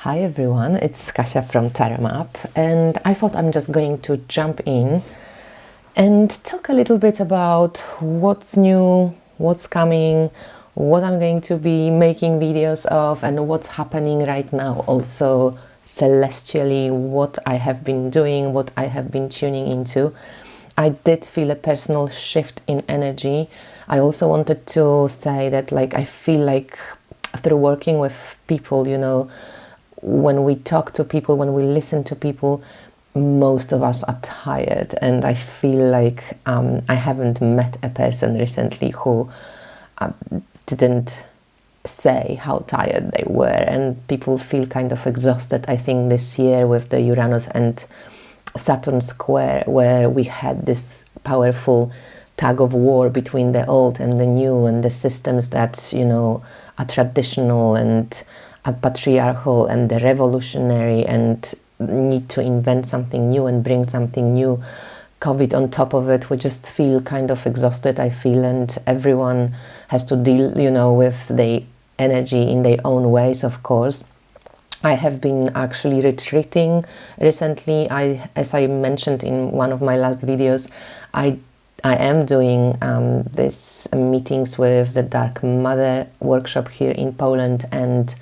Hi everyone, it's Kasia from Tarot Map, and I thought I'm just going to jump in and talk a little bit about what's new, what's coming, what I'm going to be making videos of, and what's happening right now. Also, celestially, what I have been doing, what I have been tuning into. I did feel a personal shift in energy. I also wanted to say that, I feel like through working with people, when we talk to people, when we listen to people, most of us are tired, and I feel like I haven't met a person recently who didn't say how tired they were, and people feel kind of exhausted. I think this year with the Uranus and Saturn square, where we had this powerful tug of war between the old and the new, and the systems that are traditional and patriarchal and the revolutionary, and need to invent something new and bring something new. COVID on top of it, we just feel kind of exhausted, I feel, and everyone has to deal, with the energy in their own ways, of course. I have been actually retreating recently. As I mentioned in one of my last videos, I am doing these meetings with the Dark Mother workshop here in Poland, and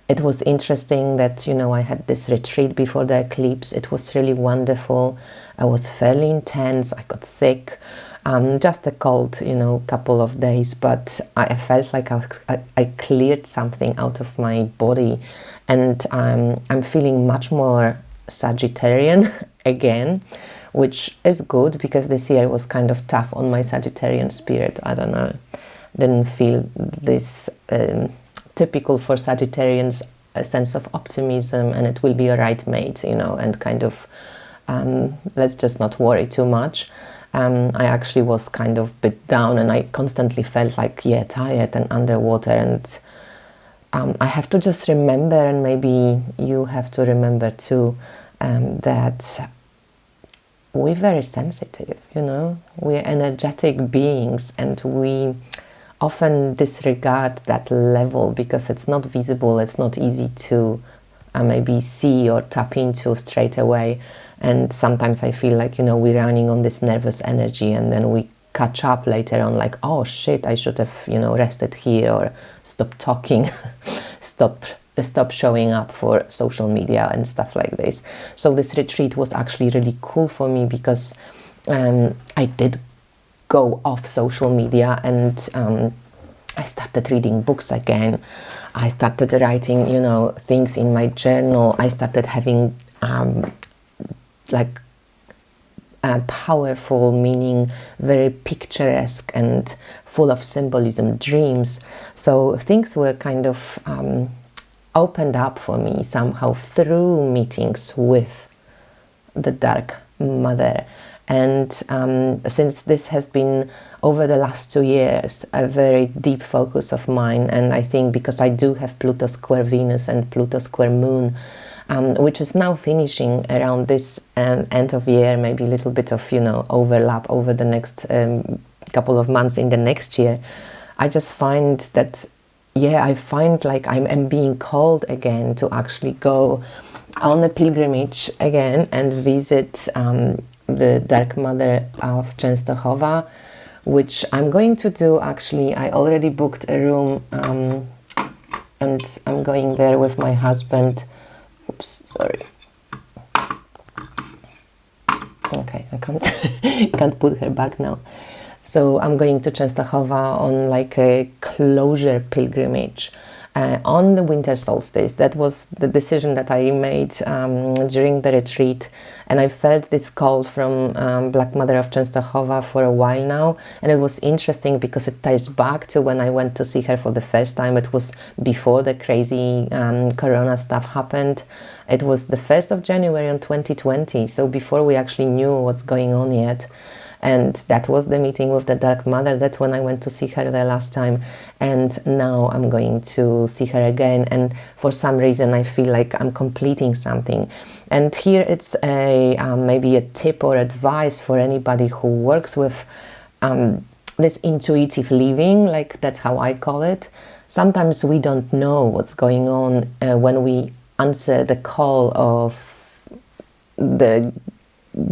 it was interesting that, I had this retreat before the eclipse. It was really wonderful. I was fairly intense. I got sick, just a cold, couple of days, but I felt like I cleared something out of my body, and I'm feeling much more Sagittarian again, which is good because this year was kind of tough on my Sagittarian spirit. I don't know, didn't feel this typical for Sagittarians, a sense of optimism, and it will be a right mate, and kind of let's just not worry too much. I actually was kind of a bit down, and I constantly felt like, tired and underwater, and I have to just remember, and maybe you have to remember too, that we're very sensitive, we're energetic beings, and we often disregard that level because it's not visible, it's not easy to maybe see or tap into straight away. And sometimes I feel like, we're running on this nervous energy, and then we catch up later on like, oh shit, I should have, rested here, or stop talking, stop showing up for social media and stuff like this. So this retreat was actually really cool for me because I did go off social media, and I started reading books again. I started writing, things in my journal. I started having powerful, meaning very picturesque and full of symbolism, dreams. So things were kind of opened up for me somehow through meetings with the Dark Mother. And since this has been, over the last 2 years, a very deep focus of mine, and I think because I do have Pluto square Venus and Pluto square Moon, which is now finishing around this end of year, maybe a little bit of, overlap over the next couple of months in the next year, I just find that, I find like I'm being called again to actually go on a pilgrimage again and visit the Dark Mother of Częstochowa, which I'm going to do. Actually, I already booked a room, and I'm going there with my husband. Oops, sorry. Okay, I can't put her back now. So I'm going to Częstochowa on like a closure pilgrimage on the winter solstice. That was the decision that I made during the retreat, and I felt this call from Black Mother of Częstochowa for a while now, and it was interesting because it ties back to when I went to see her for the first time. It was before the crazy corona stuff happened. It was the 1st of January in 2020, so before we actually knew what's going on yet. And that was the meeting with the Dark Mother. That's when I went to see her the last time, and now I'm going to see her again, and for some reason I feel like I'm completing something. And here it's a maybe a tip or advice for anybody who works with this intuitive living, like that's how I call it. Sometimes we don't know what's going on when we answer the call of the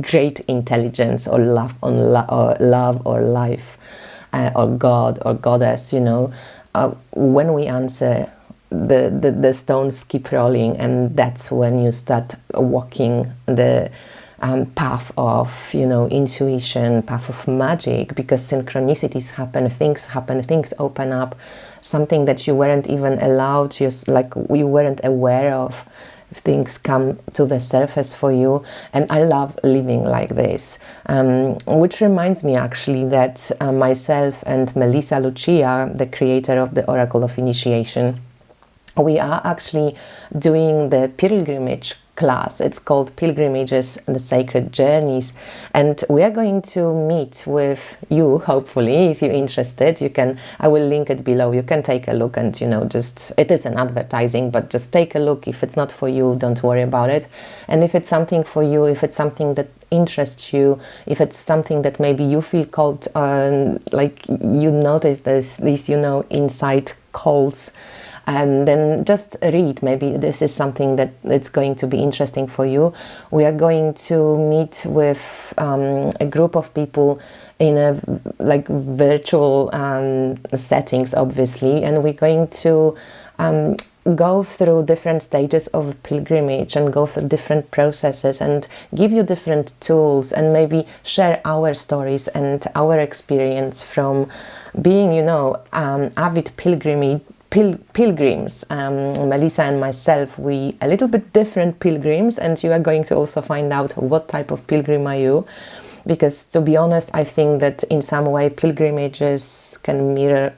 great intelligence or love, or life, or God or Goddess, when we answer, the stones keep rolling, and that's when you start walking the path of intuition, path of magic, because synchronicities happen, things open up, something that you weren't even allowed, just like you weren't aware of, things come to the surface for you. And I love living like this, which reminds me actually that myself and Melissa Lucia, the creator of the Oracle of Initiation, we are actually doing the pilgrimage class. It's called Pilgrimages and the Sacred Journeys, and we are going to meet with you, hopefully. If you're interested, I will link it below. You can take a look, and it is an advertising, but just take a look. If it's not for you, don't worry about it. And if it's something for you, if it's something that interests you, if it's something that maybe you feel called, like you notice these inside calls, and then just read. Maybe this is something that it's going to be interesting for you. We are going to meet with a group of people in a virtual settings, obviously, and we're going to go through different stages of pilgrimage and go through different processes and give you different tools, and maybe share our stories and our experience from being, avid pilgrims. Melissa and myself, we a little bit different pilgrims, and you are going to also find out what type of pilgrim are you, because to be honest, I think that in some way pilgrimages can mirror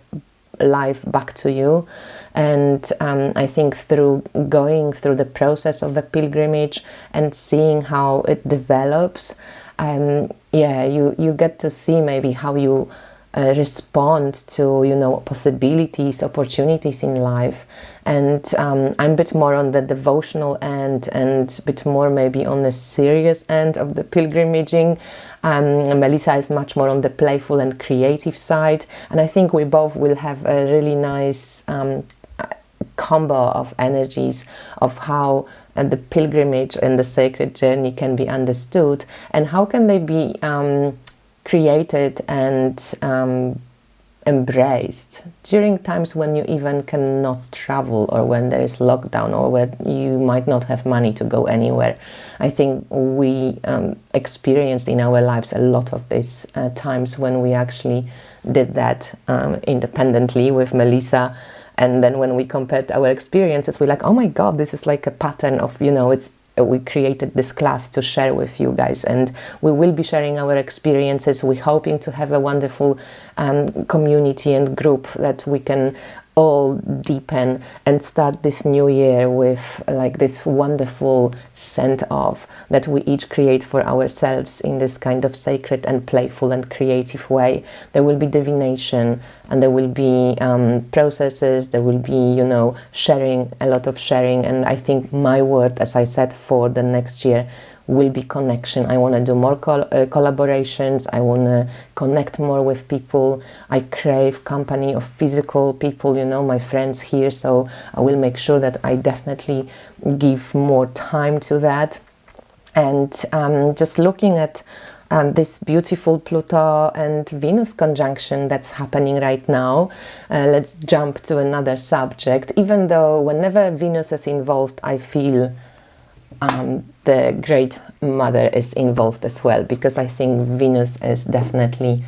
life back to you. And I think through going through the process of a pilgrimage and seeing how it develops, you get to see maybe how you respond to possibilities, opportunities in life. And I'm a bit more on the devotional end, and a bit more maybe on the serious end of the pilgrimaging. Melissa is much more on the playful and creative side, and I think we both will have a really nice combo of energies of how the pilgrimage and the sacred journey can be understood, and how can they be created and embraced during times when you even cannot travel, or when there is lockdown, or when you might not have money to go anywhere. I think we experienced in our lives a lot of these times when we actually did that independently with Melissa. And then when we compared our experiences, we're like, oh my God, this is like a pattern of, we created this class to share with you guys, and we will be sharing our experiences. We're hoping to have a wonderful community and group that we can all deepen and start this new year with this wonderful send off that we each create for ourselves in this kind of sacred and playful and creative way. There will be divination, and there will be processes, there will be sharing, a lot of sharing. And I think my word, as I said, for the next year will be connection. I want to do more collaborations. I want to connect more with people. I crave company of physical people, my friends here. So I will make sure that I definitely give more time to that. And just looking at this beautiful Pluto and Venus conjunction that's happening right now, let's jump to another subject. Even though whenever Venus is involved, I feel the Great Mother is involved as well, because I think Venus is definitely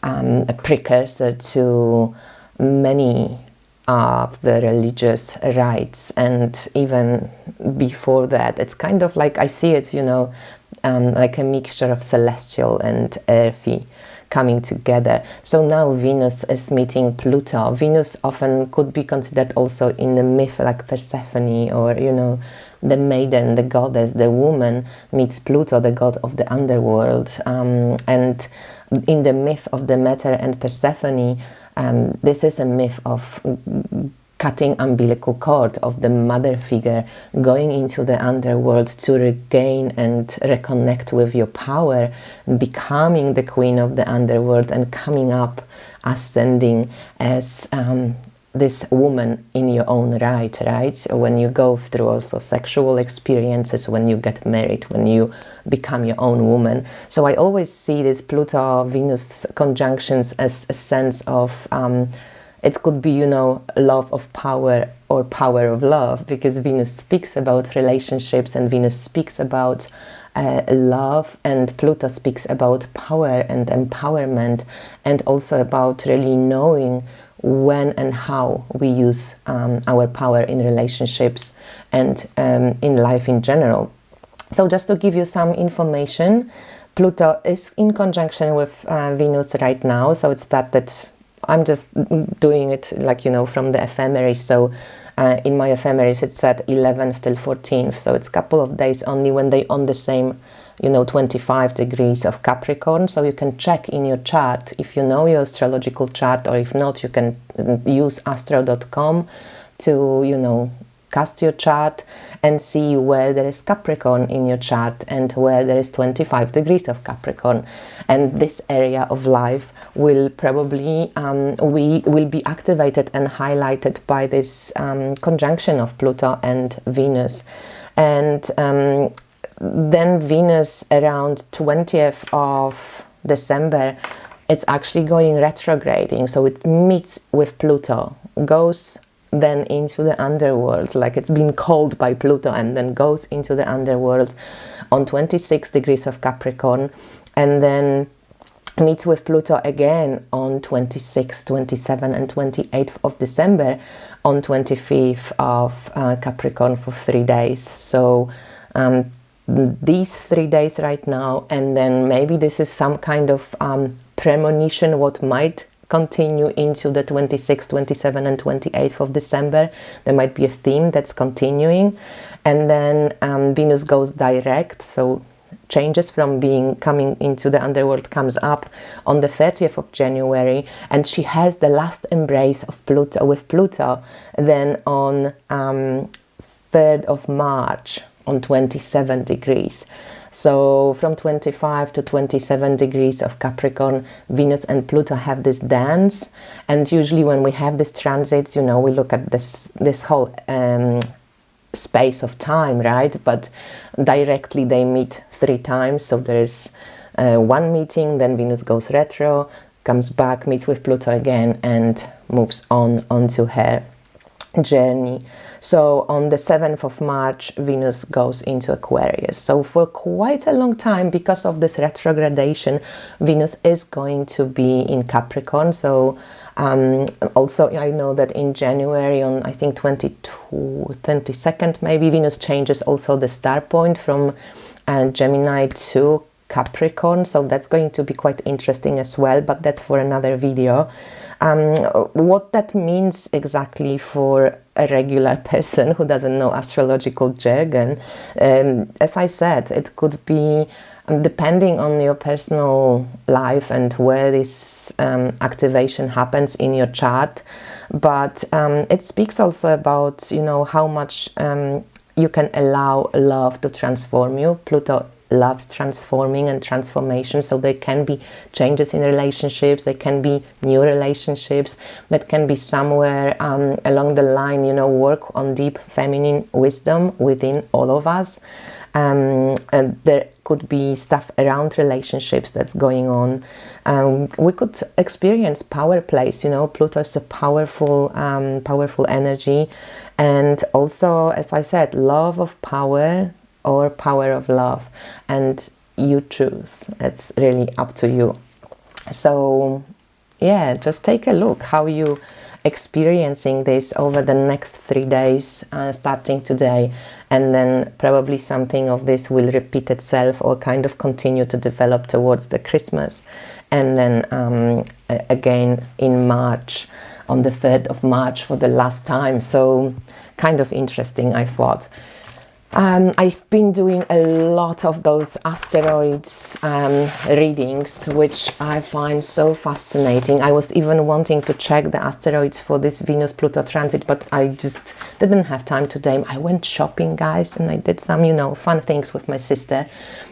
a precursor to many of the religious rites, and even before that, it's kind of like I see it, like a mixture of celestial and earthy coming together. So now Venus is meeting Pluto. Venus often could be considered also in the myth like Persephone, or the maiden, the goddess, the woman meets Pluto, the god of the underworld. And in the myth of Demeter and Persephone, this is a myth of cutting umbilical cord, of the mother figure going into the underworld to regain and reconnect with your power, becoming the queen of the underworld, and coming up, ascending as this woman in your own right, right? When you go through also sexual experiences, when you get married, when you become your own woman. So I always see these Pluto-Venus conjunctions as a sense of, it could be, you know, love of power or power of love, because Venus speaks about relationships and Venus speaks about love, and Pluto speaks about power and empowerment, and also about really knowing when and how we use our power in relationships and in life in general. So just to give you some information, Pluto is in conjunction with Venus right now, so it started, I'm just doing it like, you know, from the ephemeris. So in my ephemeris it's at 11th till 14th, so it's a couple of days only when they on the same, you know, 25 degrees of Capricorn. So you can check in your chart if you know your astrological chart, or if not, you can use astro.com to, you know, cast your chart and see where there is Capricorn in your chart and where there is 25 degrees of Capricorn. And this area of life will probably we will be activated and highlighted by this conjunction of Pluto and Venus. And then Venus around 20th of December, it's actually going retrograding, so it meets with Pluto, goes then into the underworld, like it's been called by Pluto, and then goes into the underworld on 26 degrees of Capricorn, and then meets with Pluto again on 26, 27 and 28th of December on 25th of Capricorn for 3 days. So these 3 days right now, and then maybe this is some kind of premonition what might continue into the 26th, 27th and 28th of December. There might be a theme that's continuing. And then Venus goes direct, so changes from being coming into the underworld, comes up on the 30th of January, and she has the last embrace of Pluto with Pluto then on 3rd of March on 27 degrees. So from 25 to 27 degrees of Capricorn, Venus and Pluto have this dance. And usually when we have these transits, you know, we look at this whole space of time, right? But directly they meet 3 times. So there is one meeting, then Venus goes retro, comes back, meets with Pluto again, and moves on onto her journey. So on the 7th of March, Venus goes into Aquarius. So for quite a long time, because of this retrogradation, Venus is going to be in Capricorn. So also I know that in January on, I think 22nd maybe, Venus changes also the star point from Gemini to Capricorn. So that's going to be quite interesting as well, but that's for another video. What that means exactly for a regular person who doesn't know astrological jargon, as I said, it could be depending on your personal life and where this activation happens in your chart, but it speaks also about, you know, how much you can allow love to transform you. Pluto loves transforming and transformation, so there can be changes in relationships, there can be new relationships, that can be somewhere along the line, you know, work on deep feminine wisdom within all of us. And there could be stuff around relationships that's going on. We could experience power plays, you know, Pluto is a powerful energy, and also, as I said, love of power or power of love, and you choose. It's really up to you. So yeah, just take a look how you experiencing this over the next 3 days, starting today, and then probably something of this will repeat itself or kind of continue to develop towards the Christmas, and then again in March, on the 3rd of March for the last time. So kind of interesting, I thought. I've been doing a lot of those asteroids readings, which I find so fascinating. I was even wanting to check the asteroids for this Venus-Pluto transit, but I just didn't have time today. I went shopping, guys, and I did some, you know, fun things with my sister.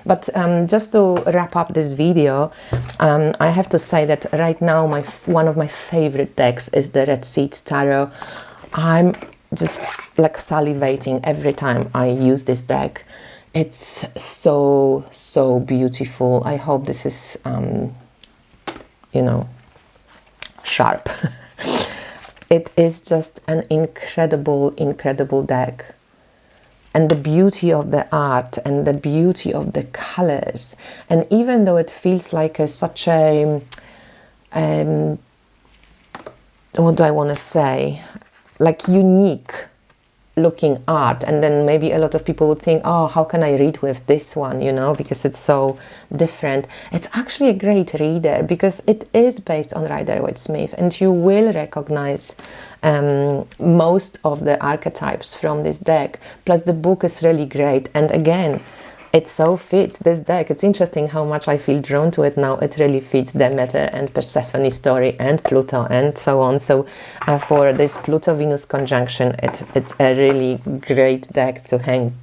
But just to wrap up this video, I have to say that right now one of my favorite decks is the Red Seeds Tarot. I'm just like salivating every time I use this deck. It's so beautiful. I hope this is you know, sharp. It is just an incredible deck, and the beauty of the art and the beauty of the colors, and even though it feels like such a what do I want to say, like unique looking art, and then maybe a lot of people would think, oh, how can I read with this one, you know, because it's so different. It's actually a great reader because it is based on Rider-Waite-Smith, and you will recognize most of the archetypes from this deck. Plus the book is really great, and again, it so fits this deck. It's interesting how much I feel drawn to it now. It really fits Demeter and Persephone story and Pluto and so on. So for this Pluto-Venus conjunction, it's a really great deck to hang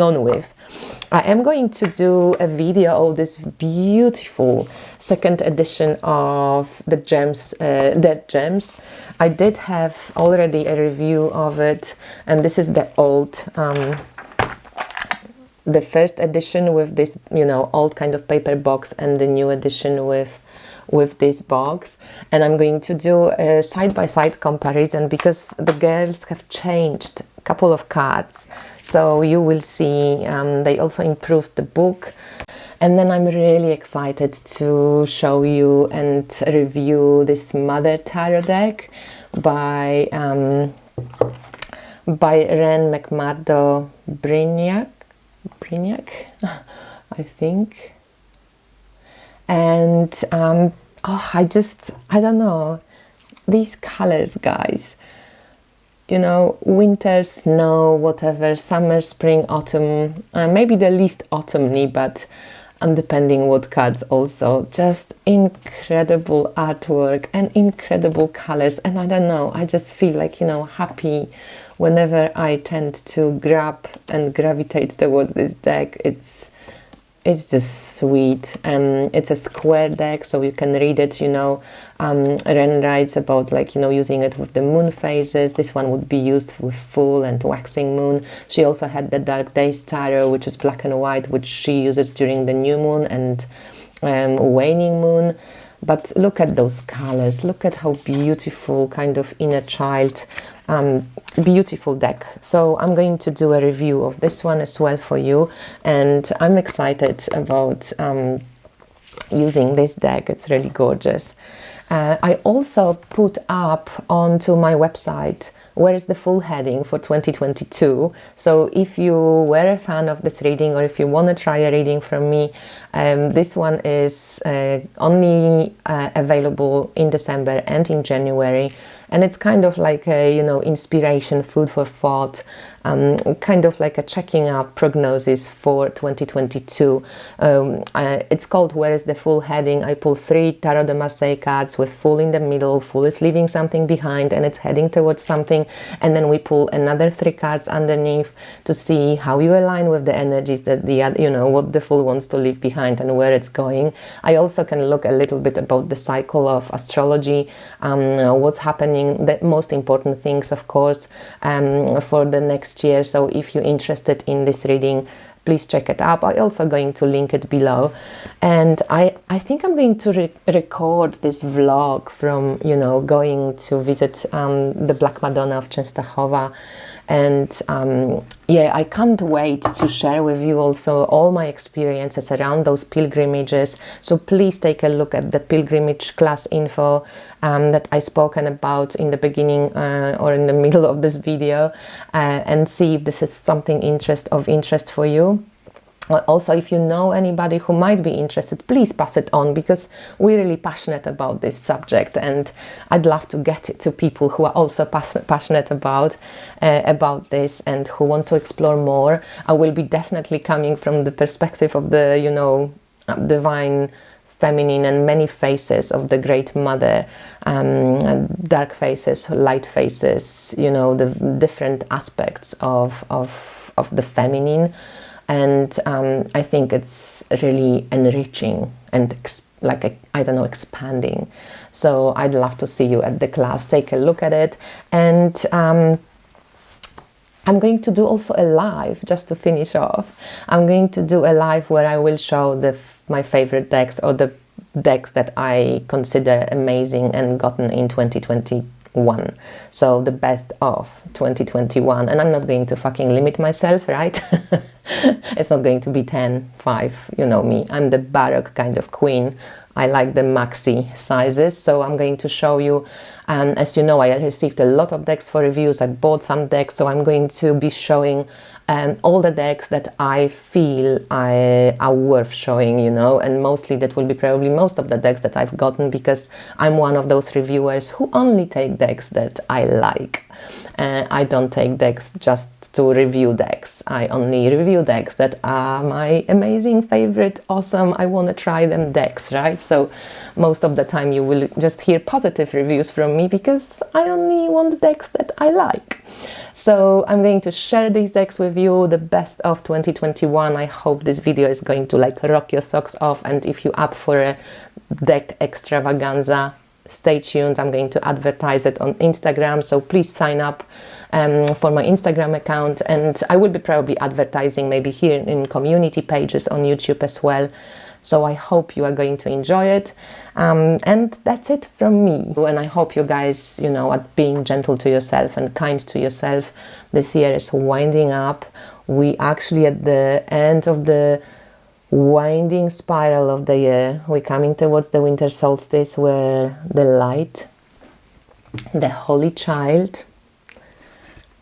on with. I am going to do a video of this beautiful second edition of the Gems, Dead Gems. I did have already a review of it, and this is the old the first edition with this, you know, old kind of paper box, and the new edition with this box. And I'm going to do a side-by-side comparison because the girls have changed a couple of cards, so you will see they also improved the book. And then I'm really excited to show you and review this Mother Tarot deck by Ren McMurdo Brignac, I think. And oh, I don't know, these colors, guys, you know, winter, snow, whatever, summer, spring, autumn, maybe the least autumny, but depending what cards also, just incredible artwork and incredible colors. And I don't know, I just feel like, you know, happy whenever I tend to grab and gravitate towards this deck. It's just sweet. It's a square deck, so you can read it, you know. Ren writes about, like, you know, using it with the moon phases. This one would be used with full and waxing moon. She also had the Dark Days Tarot, which is black and white, which she uses during the new moon and waning moon. But look at those colors, look at how beautiful, kind of inner child, beautiful deck. So I'm going to do a review of this one as well for you, and I'm excited about using this deck. It's really gorgeous. I also put up onto my website where is the full heading for 2022. So if you were a fan of this reading, or if you want to try a reading from me, this one is only available in December and in January, and it's kind of like a, you know, inspiration, food for thought, kind of like a checking out prognosis for 2022. It's called Where is the Full Heading. I pull 3 Tarot de Marseille cards with full in the middle. Full is leaving something behind and it's heading towards something, and then we pull another 3 cards underneath to see how you align with the energies that the other, you know, what the Fool wants to leave behind and where it's going. I also can look a little bit about the cycle of astrology, what's happening, the most important things, of course, for the next year. So if you're interested in this reading, please check it out. I'm also going to link it below. And I think I'm going to record this vlog from, you know, going to visit the Black Madonna of Częstochowa. And yeah, I can't wait to share with you also all my experiences around those pilgrimages. So please take a look at the pilgrimage class info that I spoken about in the beginning or in the middle of this video, and see if this is something of interest for you. Also, if you know anybody who might be interested, please pass it on, because we're really passionate about this subject, and I'd love to get it to people who are also passionate about this and who want to explore more. I will be definitely coming from the perspective of the, you know, divine feminine and many faces of the Great Mother, dark faces, light faces, you know, the different aspects of the feminine. And I think it's really enriching and I don't know, expanding. So I'd love to see you at the class. Take a look at it. And I'm going to do also a live, just to finish off. I'm going to do a live where I will show my favorite decks, or the decks that I consider amazing and gotten in 2021. So the best of 2021. And I'm not going to fucking limit myself, right? It's not going to be 10, 5, you know me. I'm the baroque kind of queen. I like the maxi sizes. So I'm going to show you, as you know, I received a lot of decks for reviews. I bought some decks, so I'm going to be showing all the decks that I feel are worth showing, you know, and mostly that will be probably most of the decks that I've gotten, because I'm one of those reviewers who only take decks that I like. I don't take decks just to review decks. I only review decks that are my amazing, favorite, awesome, I want to try them decks, right? So most of the time you will just hear positive reviews from me, because I only want decks that I like. So I'm going to share these decks with you, the best of 2021. I hope this video is going to like rock your socks off, and if you're up for a deck extravaganza, stay tuned. I'm going to advertise it on Instagram, so please sign up for my Instagram account, and I will be probably advertising maybe here in community pages on YouTube as well. So I hope you are going to enjoy it. And that's it from me. And I hope you guys, you know, are being gentle to yourself and kind to yourself. This year is winding up. We actually at the end of the winding spiral of the year. We're coming towards the winter solstice, where the light, the holy child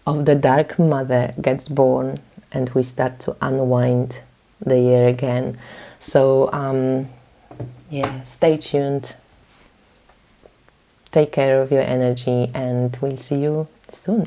of the dark mother gets born, and we start to unwind the year again. So yeah, stay tuned, take care of your energy, and we'll see you soon.